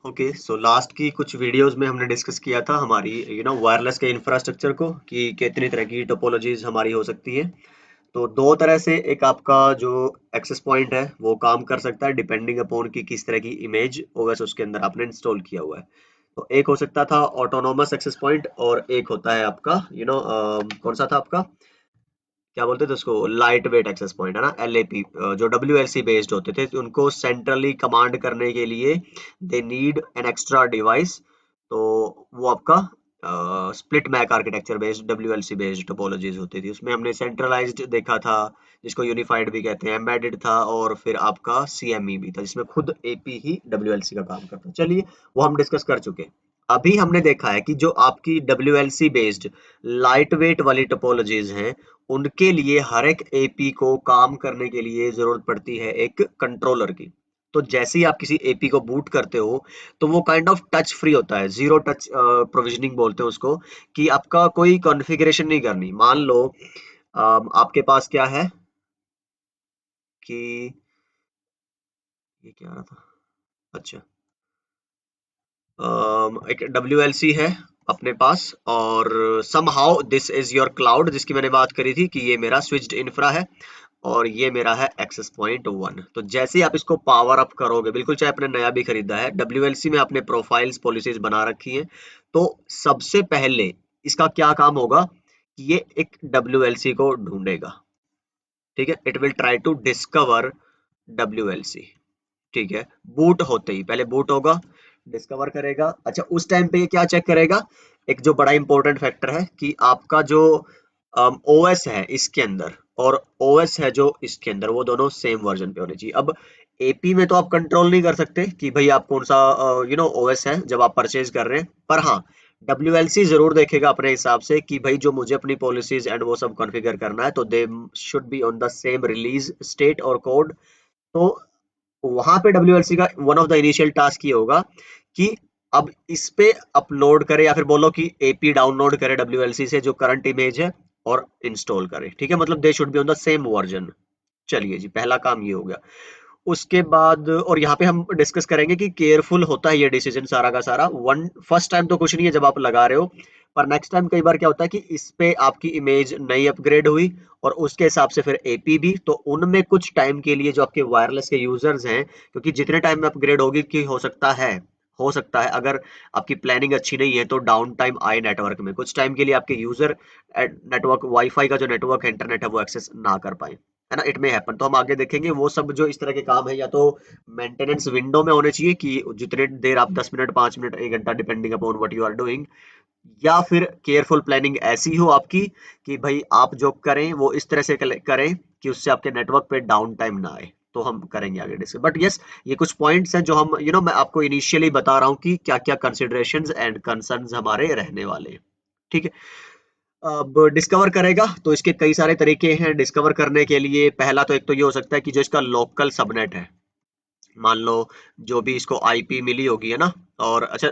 Okay, so last की कुछ videos में हमने डिस्कस किया था हमारी वायरलेस के इंफ्रास्ट्रक्चर को कि कितनी तरह की टोपोलॉजीज हमारी हो सकती है। तो दो तरह से एक आपका जो एक्सेस पॉइंट है वो काम कर सकता है डिपेंडिंग अपॉन कि किस तरह की इमेज ओएस उसके अंदर आपने इंस्टॉल किया हुआ है। तो एक हो सकता था ऑटोनोमस एक्सेस पॉइंट और एक होता है आपका कौन सा था आपका, क्या बोलते थे उसको, लाइट वेट एक्सेस पॉइंट है ना, एलएपी। जो डब्ल्यूएलसी बेस्ड होते थे तो उनको सेंट्रली कमांड करने के लिए they need an extra device. तो वो आपका split MAC architecture based WLC based topologies होती थी। उसमें हमने सेंट्रलाइज्ड देखा था जिसको यूनिफाइड भी कहते हैं, एम्बेडेड था, और फिर आपका सीएमई भी था जिसमें खुद एपी ही डब्ल्यूएलसी का काम करता है। चलिए वो हम डिस्कस कर चुके हैं। अभी हमने देखा है कि जो आपकी डब्ल्यूएलसी बेस्ड लाइट वेट वाली टोपोलॉजीज हैं उनके लिए हर एक एपी को काम करने के लिए जरूरत पड़ती है एक कंट्रोलर की। तो जैसे ही आप किसी एपी को बूट करते हो तो वो काइंड ऑफ टच फ्री होता है, जीरो टच प्रोविजनिंग बोलते हैं उसको, कि आपका कोई कॉन्फ़िगरेशन नहीं करनी। मान लो आपके पास क्या है कि ये क्या आ रहा था, अच्छा, एक डब्ल्यूएलसी है अपने पास और somehow this is your cloud जिसकी मैंने बात करी थी कि ये मेरा स्विच्ड इंफ्रा है और ये मेरा है एक्सेस पॉइंट 1। तो जैसे ही आप इसको पावर अप करोगे, बिल्कुल चाहे आपने नया भी खरीदा है, डब्ल्यूएलसी में आपने प्रोफाइल्स पॉलिसीज बना रखी है, तो सबसे पहले इसका क्या काम होगा कि ये एक डब्ल्यूएलसी को ढूंढेगा। ठीक है, it will try to discover WLC. ठीक है, बूट होते ही पहले बूट होगा, डिस्कवर करेगा। अच्छा, उस टाइम पे ये क्या चेक करेगा, एक जो बड़ा इंपॉर्टेंट फैक्टर है कि आपका जो ओएस है इसके अंदर और ओएस है जो इसके अंदर वो दोनों सेम वर्जन पे होने चाहिए। अब एपी में तो आप कंट्रोल नहीं कर सकते कि भाई आप कौन सा ओएस है जब आप परचेज कर रहे हैं, पर हाँ डब्ल्यूएलसी जरूर देखेगा अपने हिसाब से कि भाई जो मुझे अपनी पॉलिसीज एंड वो सब कॉन्फ़िगर करना है तो they should be on the same release state और कोड। तो वहां पे डब्ल्यूएलसी का one of the initial task ये होगा कि अब इस पे अपलोड करे या फिर बोलो कि एपी डाउनलोड करे डब्ल्यूएलसी से जो करंट इमेज है और इंस्टॉल करे। ठीक है, मतलब they should be on the same version. चलिए जी, पहला काम ये हो गया। उसके बाद और यहाँ पे हम डिस्कस करेंगे कि केयरफुल होता है ये डिसीजन सारा का सारा। वन फर्स्ट टाइम तो कुछ नहीं है जब आप लगा रहे हो, पर नेक्स्ट टाइम कई बार क्या होता है कि इस पे आपकी इमेज नई अपग्रेड हुई और उसके हिसाब से फिर एपी भी, तो उनमें कुछ टाइम के लिए जो आपके वायरलेस के यूजर्स हैं, क्योंकि जितने टाइम में अपग्रेड होगी कि हो सकता है अगर आपकी प्लानिंग अच्छी नहीं है तो डाउन टाइम आए नेटवर्क में, कुछ टाइम के लिए आपके यूजर नेटवर्क वाईफाई का जो नेटवर्क है, इंटरनेट है, वो एक्सेस ना कर पाए, है ना, इट में हैपन। तो हम आगे देखेंगे वो सब जो इस तरह के काम है या तो मेंटेनेंस विंडो में होने चाहिए कि जितने देर आप 10 मिनट 5 मिनट 1 घंटा depending upon what you are doing, या फिर केयरफुल प्लानिंग ऐसी हो आपकी कि भाई आप जो करें वो इस तरह से करें कि उससे आपके नेटवर्क पे डाउन टाइम ना आए। तो हम करेंगे आगे डिस्कस, बट यस ये कुछ पॉइंट्स हैं जो हम मैं आपको इनिशियली बता रहा हूँ कि क्या क्या कंसिडरेशंस एंड कंसर्न्स हमारे रहने वाले हैं। ठीक है, अब डिस्कवर करेगा तो इसके कई सारे तरीके हैं डिस्कवर करने के लिए। पहला तो एक तो ये हो सकता है कि जो इसका लोकल सबनेट है, मान लो जो भी इसको आईपी मिली होगी, है ना। और अच्छा,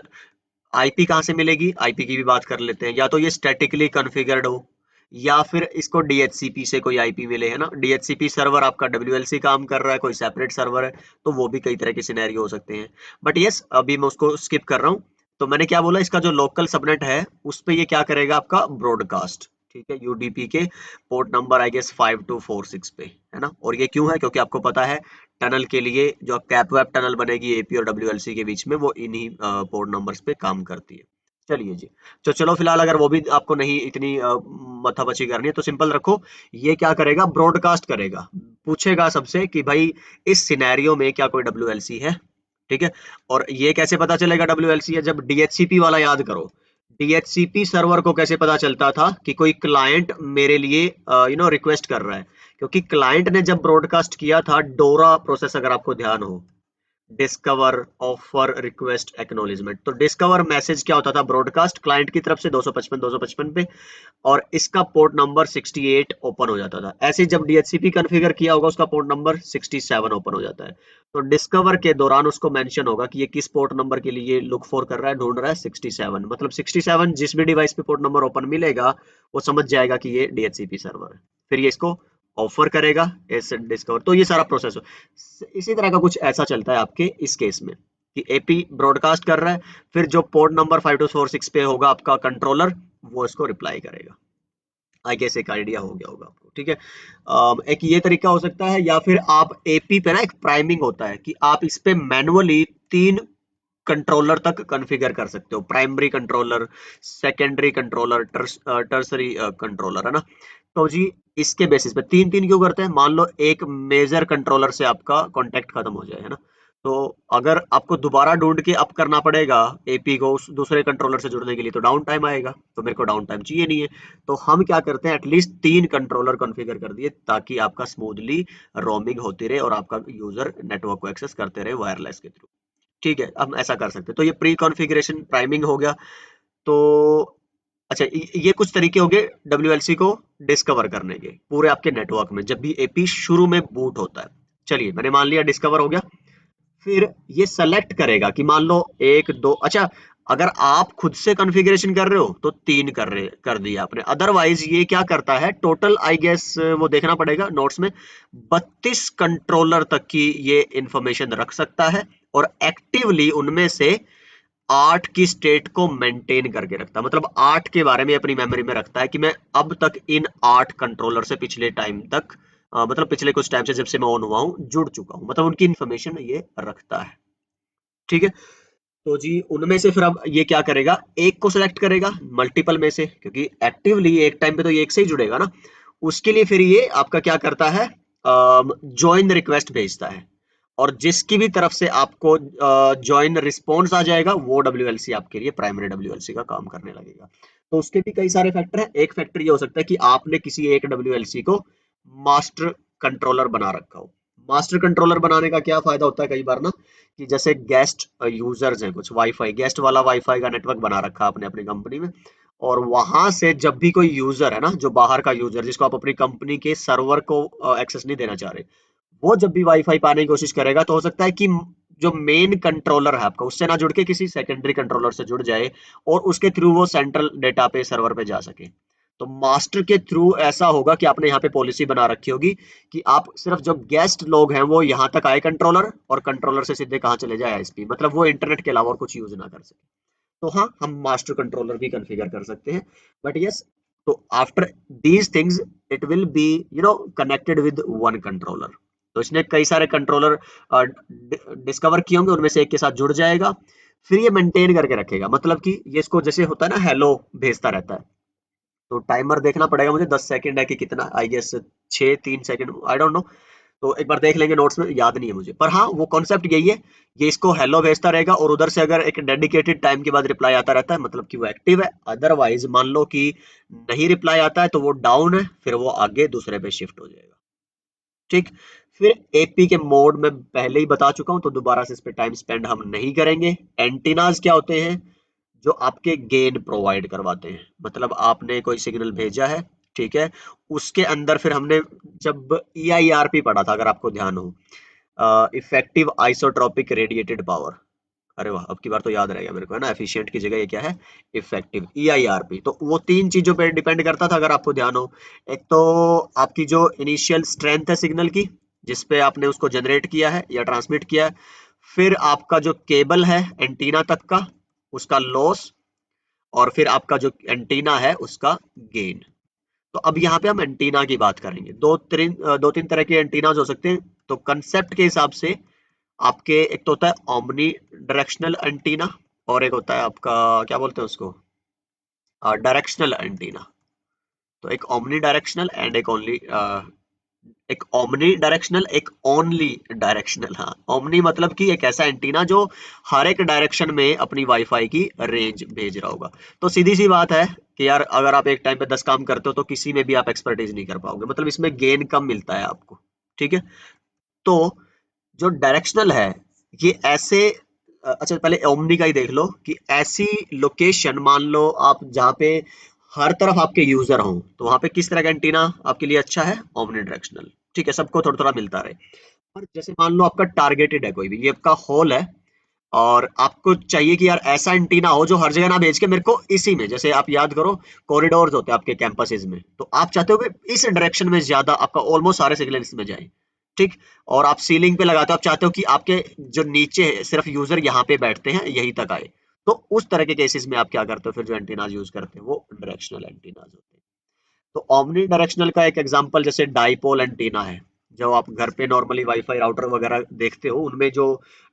आईपी कहाँ से मिलेगी, आईपी की भी बात कर लेते हैं। या तो ये स्टैटिकली कॉन्फ़िगर्ड हो या फिर इसको डीएचसीपी से कोई आईपी मिले, है ना। डीएचसीपी सर्वर आपका डब्ल्यूएलसी काम कर रहा है, कोई सेपरेट सर्वर है, तो वो भी कई तरह के सिनेरियो हो सकते हैं। बट यस अभी मैं उसको स्किप कर रहा हूँ। तो मैंने क्या बोला, इसका जो लोकल सबनेट है उस पे ये क्या करेगा आपका ब्रॉडकास्ट। ठीक है, यूडीपी के पोर्ट नंबर आई गेस 5246 पे, है ना। और ये क्यों है, क्योंकि आपको पता है टनल के लिए जो कैप वेब टनल बनेगी एपी और डब्ल्यूएलसी के बीच में वो इन्हीं पोर्ट नंबर्स पे काम करती है। चलिए जी, तो चलो फिलहाल अगर वो भी आपको नहीं इतनी माथापच्ची करनी है तो सिंपल रखो। ये क्या करेगा, ब्रॉडकास्ट करेगा, पूछेगा सबसे कि भाई इस सिनेरियो में क्या कोई डब्ल्यूएलसी है। ठीक है, और ये कैसे पता चलेगा डब्ल्यूएलसी है, जब डीएचसीपी वाला याद करो, डीएचसीपी सर्वर को कैसे पता चलता था कि कोई क्लाइंट मेरे लिए रिक्वेस्ट कर रहा है, क्योंकि क्लाइंट ने जब ब्रॉडकास्ट किया था डोरा प्रोसेस, अगर आपको ध्यान हो, डिस्कवर ऑफर रिक्वेस्ट एक्नॉलेजमेंट, तो डिस्कवर मैसेज क्या होता था, ब्रॉडकास्ट क्लाइंट की तरफ से 255 पे, और इसका पोर्ट नंबर 68 ओपन हो जाता था। ऐसे ही जब डीएचसीपी कॉन्फ़िगर किया होगा उसका पोर्ट नंबर 67 ओपन हो जाता है। तो डिस्कवर के दौरान उसको मेंशन होगा कि ये किस पोर्ट नंबर के लिए लुक फॉर कर रहा है, ढूंढ रहा है, 67, मतलब 67 जिस भी डिवाइस पे पोर्ट नंबर ओपन मिलेगा वो समझ जाएगा कि ये डीएचसीपी सर्वर है। फिर ये इसको ऑफर करेगा एस डिस्कवर, तो ये सारा प्रोसेस हो। इसी तरह का कुछ ऐसा चलता है आपके इस केस में। कि एपी ब्रॉडकास्ट कर रहा है, फिर जो पोर्ट नंबर 5246 पे होगा आपका कंट्रोलर, वो इसको रिप्लाई करेगा। आई गेस एक आइडिया हो गया होगा आपको, ठीक है। एक ये तरीका हो सकता है, या फिर आप एपी पे ना एक प्राइमिंग होता है कि आप इस पे मैनुअली 3 कंट्रोलर तक कॉन्फ़िगर कर सकते हो, primary controller, secondary controller, tertiary controller, है ना। तो जी इसके बेसिस पे 3-3 क्यों करते हैं, मान लो एक मेजर कंट्रोलर से आपका कांटेक्ट खत्म हो जाए, है ना, तो अगर आपको दोबारा ढूंढ के अप करना पड़ेगा एपी को उस दूसरे कंट्रोलर से जुड़ने के लिए, तो डाउन टाइम आएगा, तो मेरे को डाउन टाइम चाहिए नहीं है। तो हम क्या करते हैं, एटलीस्ट 3 कंट्रोलर कॉन्फ़िगर कर दिए ताकि आपका स्मूथली रोमिंग होती रहे और आपका यूजर नेटवर्क को एक्सेस करते रहे वायरलेस के थ्रू। ठीक है, हम ऐसा कर सकते हैं। तो ये प्री कॉन्फ़िगरेशन प्राइमिंग हो गया। तो अच्छा, ये कुछ तरीके हो गए डब्ल्यूएलसी को डिस्कवर करने के पूरे आपके नेटवर्क में जब भी एपी शुरू में बूट होता है। चलिए, मैंने मान लिया डिस्कवर हो गया। फिर ये सेलेक्ट करेगा कि मान लो एक दो, अच्छा अगर आप खुद से कॉन्फ़िगरेशन कर रहे हो तो 3 कर दिया आपने, अदरवाइज ये क्या करता है टोटल, आई गेस वो देखना पड़ेगा नोट्स में, 32 कंट्रोलर तक की ये इंफॉर्मेशन रख सकता है, और एक्टिवली उनमें से 8 की स्टेट को मेंटेन करके रखता है। मतलब 8 के बारे में अपनी मेमोरी में रखता है कि मैं अब तक इन 8 कंट्रोलर से पिछले टाइम तक, मतलब पिछले कुछ टाइम से जब से मैं ऑन हुआ हूं जुड़ चुका हूं, मतलब उनकी इंफॉर्मेशन ये रखता है। ठीक है, तो जी उनमें से फिर अब ये क्या करेगा, एक को सिलेक्ट करेगा मल्टीपल में से, क्योंकि एक्टिवली एक टाइम पे तो ये एक से ही जुड़ेगा ना। उसके लिए फिर ये आपका क्या करता है, ज्वाइन रिक्वेस्ट भेजता है, और जिसकी भी तरफ से आपको ज्वाइन रिस्पॉन्स आ जाएगा वो डब्ल्यूएलसी आपके लिए प्राइमरी डब्ल्यूएलसी का काम करने लगेगा। तो उसके भी कई सारे फैक्टर हैं। एक फैक्टर ये हो सकता है कि आपने किसी एक डब्ल्यूएलसी को मास्टर कंट्रोलर बना रखा हो। मास्टर कंट्रोलर बनाने का क्या फायदा होता है कई बार ना, कि जैसे गेस्ट यूजर्स हैं, कुछ वाईफाई गेस्ट वाला वाईफाई का नेटवर्क बना रखा आपने अपनी कंपनी में, और वहां से जब भी कोई यूजर है ना, जो बाहर का यूजर जिसको आप अपनी कंपनी के सर्वर को एक्सेस नहीं देना चाह रहे, वो जब भी वाईफाई पाने की कोशिश करेगा तो हो सकता है कि जो मेन कंट्रोलर है आपका उससे ना जुड़ के किसी सेकेंडरी कंट्रोलर से जुड़ जाए, और उसके थ्रू वो सेंट्रल डेटा पे सर्वर पे जा सके। तो मास्टर के थ्रू ऐसा होगा कि आपने यहाँ पे पॉलिसी बना रखी होगी कि आप सिर्फ जो गेस्ट लोग हैं वो यहाँ तक आए कंट्रोलर, और कंट्रोलर से सीधे कहाँ चले जाए आईएसपी, मतलब वो इंटरनेट के अलावा और कुछ यूज ना कर सके। तो हाँ, हम मास्टर कंट्रोलर भी कॉन्फ़िगर कर सकते हैं, बट यस, तो after these things it will be connected with one controller. तो इसने कई सारे कंट्रोलर डिस्कवर किए होंगे, उनमें से एक के साथ जुड़ जाएगा, फिर ये मेंटेन करके रखेगा, मतलब कि ये इसको जैसे होता है ना हेलो भेजता रहता है, तो टाइमर देखना पड़ेगा मुझे 10 सेकंड है कि कितना, I guess 6-3 second, I don't know, तो एक बार देख लेंगे नोट्स में, याद नहीं है मुझे, पर हाँ वो कॉन्सेप्ट यही है। ये इसको हेलो भेजता रहेगा, और उधर से अगर एक डेडिकेटेड टाइम के बाद रिप्लाई आता रहता है मतलब कि वो एक्टिव है, अदरवाइज मान लो कि नहीं रिप्लाई आता है तो वो डाउन है, फिर वो आगे दूसरे पे शिफ्ट हो जाएगा। ठीक, फिर एपी के मोड में पहले ही बता चुका हूं, तो दोबारा से इस पे टाइम स्पेंड हम नहीं करेंगे। एंटीनाज क्या होते हैं, जो आपके गेन प्रोवाइड करवाते हैं, मतलब आपने कोई सिग्नल भेजा है, ठीक है, उसके अंदर फिर हमने जब EIRP पढ़ा था अगर आपको ध्यान हो, इफेक्टिव आइसोट्रोपिक रेडिएटेड पावर, अरे वाह, अब की बार तो याद रहेगा मेरे को, है ना, एफिशिएंट की जगह ये क्या है, इफेक्टिव, EIRP। तो वो 3 चीजों पे डिपेंड करता था अगर आपको ध्यान हो। एक तो आपकी जो इनिशियल स्ट्रेंथ है सिग्नल की, जिसपे आपने उसको जनरेट किया है या ट्रांसमिट किया है, फिर आपका जो केबल है एंटीना तक का, उसका लॉस, और फिर आपका जो एंटीना है उसका गेन। तो अब यहाँ पे हम एंटीना की बात करेंगे। दो तीन तरह के एंटीनाज हो सकते हैं। तो कंसेप्ट के हिसाब से आपके एक तो होता है ओमनी डायरेक्शनल एंटीना, और एक होता है आपका क्या बोलते हैं उसको, डायरेक्शनल एंटीना। तो एक ओमनी डायरेक्शनल एंड एक ओनली, एक ओमनी डायरेक्शनल, एक ओनली डायरेक्शनल। हाँ, ओमनी मतलब कि एक ऐसा एंटीना जो हर एक डायरेक्शन में अपनी वाईफाई की रेंज भेज रहा होगा। तो सीधी सी बात है कि यार अगर आप एक टाइम पे 10 काम करते हो तो किसी में भी आप एक्सपर्टीज नहीं कर पाओगे, मतलब इसमें गेन कम मिलता है आपको। ठीक है, तो जो डायरेक्शनल है ये ऐसे, अच्छा पहले ओमनी का ही देख लो कि ऐसी लोकेशन मान लो आप जहाँ पे हर तरफ आपके यूजर हों, तो वहां पे किस तरह का एंटीना आपके लिए अच्छा है, ओमनी डायरेक्शनल। ठीक है, सबको थोड़ा थोड़ा मिलता रहे। पर जैसे मान लो आपका टारगेटेड है कोई भी, ये आपका होल है, और आपको चाहिए कि यार ऐसा एंटीना हो जो हर जगह ना भेज के मेरे को इसी में, जैसे आप याद करो कॉरिडोर्स होते हैं आपके कैंपसेस में, तो आप चाहते हो कि इस डायरेक्शन में ज्यादा आपका ऑलमोस्ट सारे सिग्नल इसमें जाए, ठीक। और आप सीलिंग पे लगाते हो, आप चाहते हो कि आपके जो नीचे है सिर्फ यूजर यहाँ पे बैठते हैं यहीं तक आए, तो उस तरह के केसेस में आप क्या करते हो फिर, जो एंटीनाज यूज करते हैं वो डायरेक्शनल एंटीनाज होते हैं। तो ओमनी डायरेक्शनल का एक एग्जांपल जैसे डाइपोल एंटीना है, जो आप घर पे नॉर्मली वाईफाई राउटर वगैरह देखते हो, उनमें जो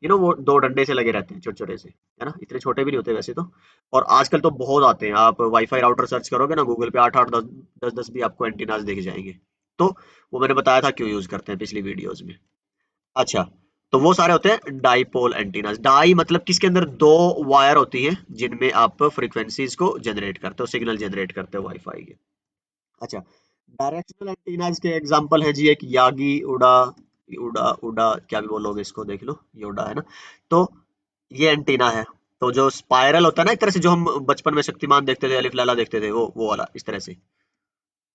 वो दो डंडे से लगे रहते हैं छोटे छोटे से, है ना, इतने छोटे भी नहीं होते वैसे तो। और आजकल तो बहुत आते हैं, आप वाईफाई राउटर सर्च करोगे ना गूगल पे, 8 8 10 10 भी आपको एंटीनाज दिख जाएंगे। तो वो मैंने बताया था क्यों यूज करते हैं पिछली वीडियोज में। अच्छा, तो वो सारे होते हैं डाइपोल एंटीनास। डाई मतलब किसके अंदर दो वायर होती हैं जिनमें आप फ्रीक्वेंसीज को जनरेट करते हो, सिग्नल जनरेट करते हो वाईफाई के। अच्छा, डायरेक्शनल एंटीनास के एग्जांपल है जी, एक यागी उड़ा, उड़ा उड़ा क्या भी बोलोगे इसको, देख लो ये उड़ा है ना। तो ये एंटीना है। तो जो स्पाइरल होता है ना, एक तरह से जो हम बचपन में शक्तिमान देखते थे, अलिफ लैला देखते थे, वो वाला इस तरह से।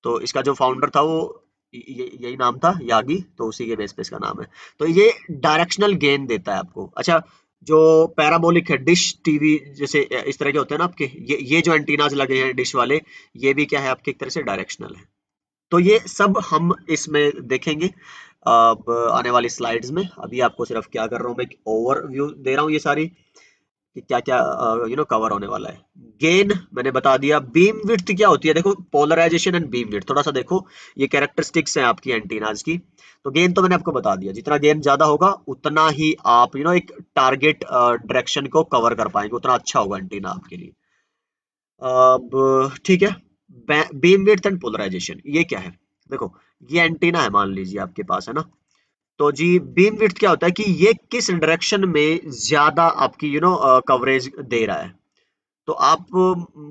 तो इसका जो फाउंडर था वो यही नाम था यागी, तो उसी के बेस पे इसका नाम है। तो ये डायरेक्शनल गेन देता है आपको। अच्छा, जो पैराबोलिक है, डिश टीवी जैसे इस तरह के होते हैं ना आपके, ये जो एंटीनाज लगे हैं डिश वाले, ये भी क्या है आपके एक तरह से डायरेक्शनल है। तो ये सब हम इसमें देखेंगे अब आने वाली स्लाइड्स में। अभी आपको सिर्फ क्या कर रहा हूँ, मैं ओवरव्यू दे रहा हूँ ये सारी कि क्या क्या कवर होने वाला है। गेन मैंने बता दिया। बीम विड्थ क्या होती है, देखो पोलराइजेशन एंड बीम विड्थ थोड़ा सा देखो, ये कैरेक्टरिस्टिक्स हैं आपकी एंटीनाज की। तो गेन तो मैंने आपको बता दिया, जितना गेन ज्यादा होगा उतना ही आप एक टारगेट डायरेक्शन को कवर कर पाएंगे, उतना अच्छा होगा एंटीना आपके लिए। अब ठीक है, बीम विड्थ एंड पोलराइजेशन ये क्या है, देखो ये एंटीना है मान लीजिए आपके पास, है ना। तो जी बीम विड्थ क्या होता है कि ये किस डायरेक्शन में ज्यादा आपकी कवरेज दे रहा है। तो आप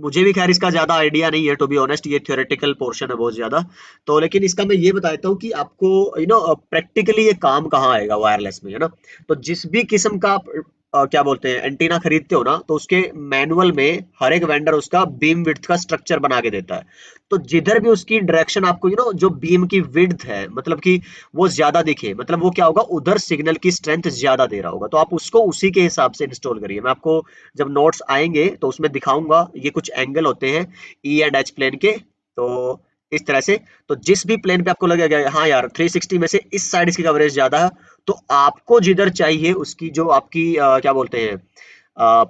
मुझे भी खैर इसका ज्यादा आइडिया नहीं है टू बी ऑनेस्ट, ये थ्योरेटिकल पोर्शन है बहुत ज्यादा। तो लेकिन इसका मैं ये बताता हूँ कि आपको प्रैक्टिकली ये काम कहाँ आएगा वायरलेस में, है ना। तो जिस भी किस्म का आप क्या बोलते हैं एंटीना खरीदते हो ना, तो उसके मैनुअल में हर एक वेंडर उसका बीम विड्थ का स्ट्रक्चर बना के देता है। तो जिधर भी उसकी डायरेक्शन आपको जो बीम की विड्थ है, मतलब कि वो ज्यादा दिखे, मतलब वो क्या होगा, उधर सिग्नल की स्ट्रेंथ ज्यादा दे रहा होगा, तो आप उसको उसी के हिसाब से इंस्टॉल करिए। मैं आपको जब नोट्स आएंगे तो उसमें दिखाऊंगा, ये कुछ एंगल होते हैं ई एंड एच प्लेन के। तो इस तरह से, तो जिस भी प्लेन पे आपको लगेगा हाँ यार 360 में से इस साइड इसकी कवरेज ज्यादा है, तो आपको जिधर चाहिए उसकी जो आपकी क्या बोलते हैं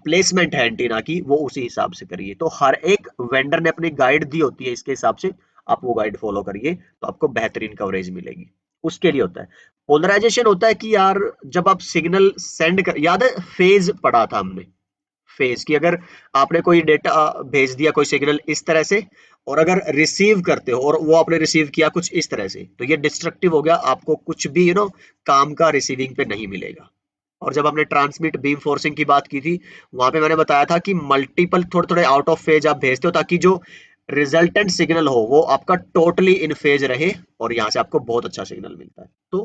प्लेसमेंट है एंटीना की, वो उसी हिसाब से करिए। तो हर एक वेंडर ने अपनी गाइड दी होती है, इसके हिसाब से आप वो गाइड फॉलो करिए, तो आपको बेहतरीन कवरेज मिलेगी। उसके लिए होता है पोलराइजेशन, होता है कि यार जब आप सिग्नल सेंड कर, याद है फेज पढ़ा था हमने, फेज की, अगर आपने कोई डेटा भेज दिया, कोई सिग्नल इस तरह से, और अगर रिसीव करते हो और वो आपने रिसीव किया कुछ इस तरह से, तो ये डिस्ट्रक्टिव हो गया, आपको कुछ भी काम का रिसीविंग पे नहीं मिलेगा। और जब हमने ट्रांसमिट बीम फोर्सिंग की बात की थी, वहां पे मैंने बताया था कि मल्टीपल थोड़े थोड़े आउट ऑफ फेज आप भेजते हो, ताकि जो रिजल्टेंट सिग्नल हो वो आपका टोटली इन फेज रहे, और यहाँ से आपको बहुत अच्छा सिग्नल मिलता है। तो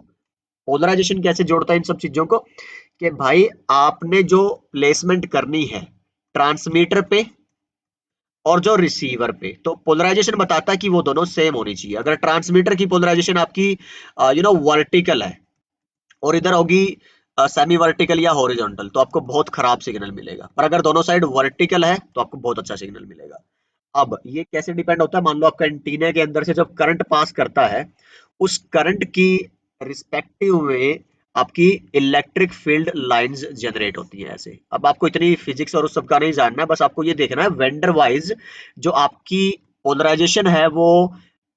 पोलराइजेशन कैसे जोड़ता है इन सब चीजों को, कि भाई आपने जो प्लेसमेंट करनी है ट्रांसमीटर पे और जो रिसीवर पे, तो पोलराइजेशन बताता है कि वो दोनों सेम होनी चाहिए। अगर ट्रांसमीटर की पोलराइजेशन आपकी वर्टिकल है और इधर होगी सेमी वर्टिकल या हॉरिजॉन्टल, तो आपको बहुत खराब सिग्नल मिलेगा। पर अगर दोनों साइड वर्टिकल है तो आपको बहुत अच्छा सिग्नल मिलेगा। अब ये कैसे डिपेंड होता है, मान लो आपका एंटीना के अंदर से जब करंट पास करता है, उस करंट की रिस्पेक्टिव में आपकी इलेक्ट्रिक फील्ड लाइंस जनरेट होती हैं ऐसे। अब आपको इतनी फिजिक्स और उस सब का नहीं जानना है, बस आपको ये देखना है वेंडर वाइज जो आपकी पोलराइजेशन है वो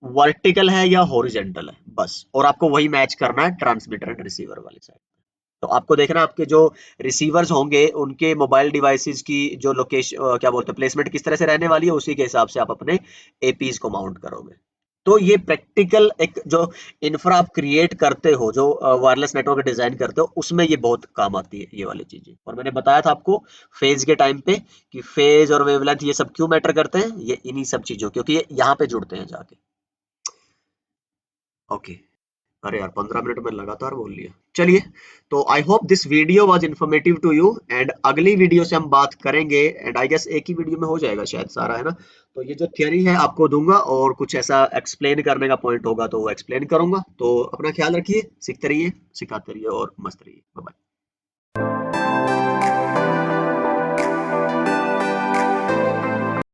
वर्टिकल है या हॉरिजेंटल है, बस। और आपको वही मैच करना है ट्रांसमीटर एंड रिसीवर वाली साइड। तो आपको देखना है आपके जो रिसीवर्स होंगे उनके मोबाइल डिवाइसेस की जो लोकेशन क्या बोलते हैं प्लेसमेंट किस तरह से रहने वाली है, उसी के हिसाब से आप अपने एपीज को माउंट करोगे। तो ये प्रैक्टिकल एक जो इंफ्रा आप क्रिएट करते हो, जो वायरलेस नेटवर्क डिजाइन करते हो, उसमें ये बहुत काम आती है ये वाली चीजें। और मैंने बताया था आपको फेज के टाइम पे कि फेज और वेवलेंथ ये सब क्यों मैटर करते हैं, ये इन्हीं सब चीजों क्योंकि ये यहाँ पे जुड़ते हैं जाके। ओके, अरे यार 15 मिनट में लगातार बोल लिया। चलिए, तो I hope this video was informative to you, and अगली वीडियो से हम बात करेंगे, एंड आई गेस एक ही वीडियो में हो जाएगा शायद सारा, है ना। तो ये जो थियरी है आपको दूंगा, और कुछ ऐसा एक्सप्लेन करने का पॉइंट होगा तो वो एक्सप्लेन करूंगा। तो अपना ख्याल रखिए, सीखते रहिए, सिखाते रहिए और मस्त रहिए। Bye bye.